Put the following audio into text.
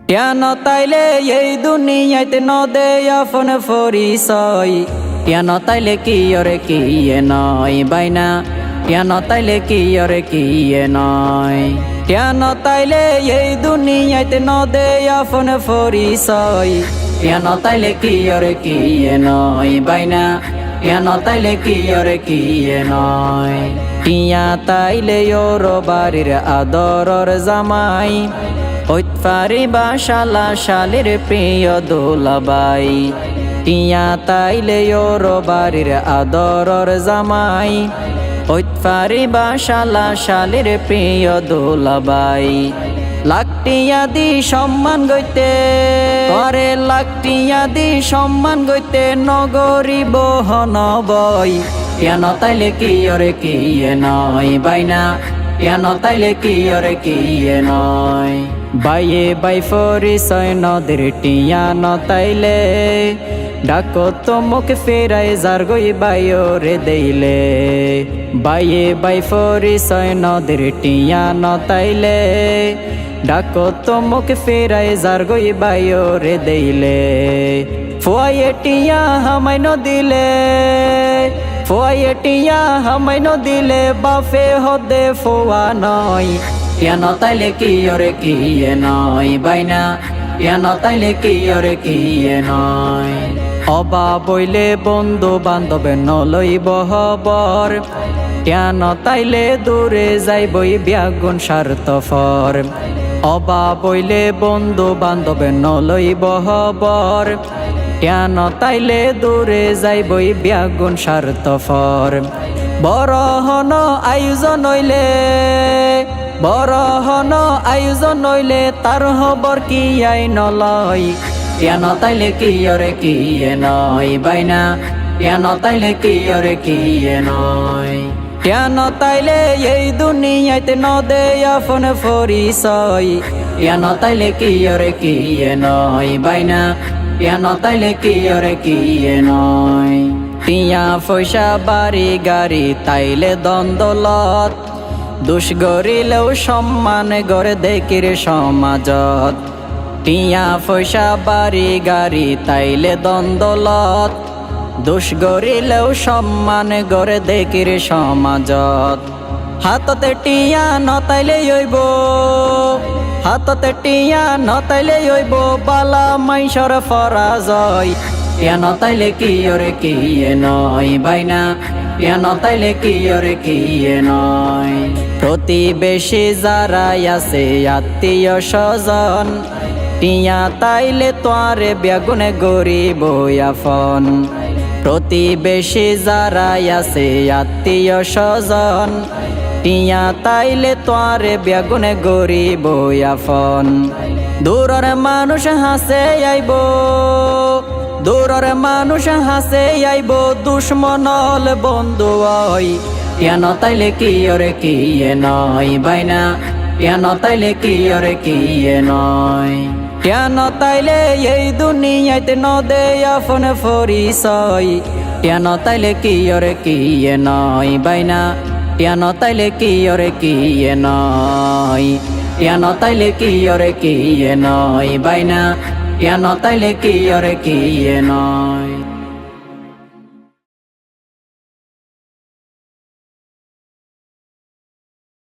কেন তাইলে এই দুনিয়াতে নদে আপন পরিচয় কেন তাইলে কি ওরে কি নয় বাইনা কেন তাইলে কি ওরে কি নয় কেন তাইলে এই দুনিয়াতে নদে আপন পরিচয় কেন তাইলে কি ওরে কি নয় বাইনা কেন তাইলে কি ওরে কি নয় টিয়া তাইলে ওর বাড়ির আদরর জামাই হইত পারিবা শালা শালির প্রিয় দোলাবাই টিয়া তাইলে ওর বাড়ির আদরর জামাই হইত পারিবা শালা শালির প্রিয় দোলাবাই লাখটিয়া দি সম্মান গইতে করে লাখটিয়া দি সম্মান গইতে নগরী বহন বই কেন তাইলে কি ওরে কি নয় বাইনা কেন তাইলে কি ওরে কি নয় বাইয়ে বাই পরিচয় নদের টিয়া ন তাইলে ডাকো তো মুখ ফেরাই যার গই বাইও রে দেইলে বাইয়ে বাই পরিচয় নদের টিয়া ন তাইলে ডাকো তো মুখ ফেরাই যার গই বাইও রে দেইলে ফুয়ায়ে টিয়া হামাই ন দিলে ফুয়ায়ে টিয়া হামাই ন দিলে বাফে হদে ফুয়া নয় কেন তাইলে কি ওরে কি নয় বাইনা কেন তাইলে কি ওরে কি নয় অবা বইলে বন্ধু বান্ধবে নলইব হবর কেন তাইলে দূরে যাইবই ব্যাগুন স্বার্থপর অবা বইলে বন্ধু বান্ধবে নলইব হবর কেন তাইলে দূরে যাইবই ব্যাগুন স্বার্থপর বড় হন আয়োজন হইলে বড় হন আয়োজন হইলে তার হবর কি আই নলয় কেন তাইলে কি ওরে কি নয় বাইনা কেন তাইলে কি ওরে কি নয় কেন তাইলে এই দুনিয়াতে নদে আপন পরিচয় কেন তাইলে কি ওরে কি নয় বাইনা কেন তাইলে কি ওরে কি নয় টিয়া পয়সা বাড়ি গাড়ি তাইলে দ্বন্দ্বলত দুষ গরিলেও সম্মান গড়ে দেখির সমাজত টিয়া পয়সা বাড়ি গাড়ি তাইলে দ্বন্দ্বলত দুষ গরিলেও সম্মান গড়ে দেখির সমাজত হাততে টিয়া নতাইলে হইব হাততে টিয়া নতাইলে হইব বালা মাইসর ফরাজয় কেন তাইলে কি ওরে কি নয় বাইনা কেন তাইলে কি ওরে কি নয় প্রতিবেশী যারা আছে আত্মীয় স্বজন টিয়া তাইলে তোয়ারে বেগুনে গরিব আপন প্রতিবেশী যারা আছে আত্মীয় স্বজন টিয়া তাইলে তোয়ারে বেগুনে গরিব আপন দূরের মানুষ হাসে আইব দূরের মানুষ হাসে আইব দুশ্মনল বন্ধু হয় কেন তাইলে কি ওরে কি নয় বাইনা কেন তাইলে কি ওরে কি নয় কেন তাইলে এই দুনিয়াতে নদে আপন পরিচয় কেন তাইলে কি ওরে কি নয় বাইনা কেন তাইলে কি ওরে কি নয় কেন তাইলে কি ওরে কি নয় বাইনা কেন তাইলে কি ওরে কি নয়।